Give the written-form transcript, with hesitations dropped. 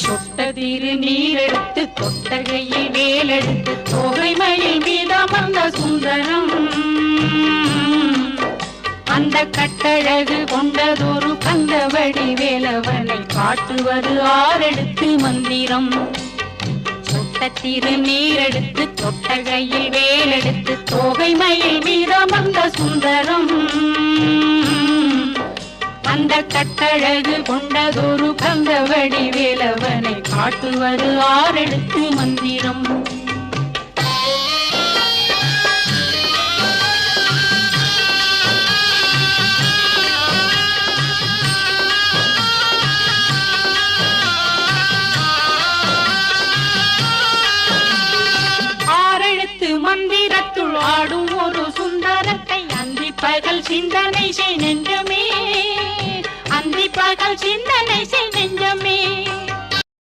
சொட்டதிரு நீரெடுத்து தொட்டகையில் வேலெடுத்து தோகை மயில் மீதமர்ந்த சுந்தரம் அந்த கட்டழகு கொண்டதொரு கந்தவடி வேலவனை காட்டுவது ஆரெடுத்து மந்திரம் சொட்டத்திரு நீரெடுத்து தொட்டகையில் வேலெடுத்து தோகை மயில் மீதமர்ந்த சுந்தரம் அந்த கட்டழகு கொண்டதொரு கந்தவடி வேலவனை காட்டுவது ஆரெடுத்து மந்திரம் மந்திரத்துள் ஆடும் ஒரு சுந்தரத்தை அந்தி பகல் சிந்தனை செய் நெஞ்சமே அந்தி பகல் சிந்தனை செய் நெஞ்சமே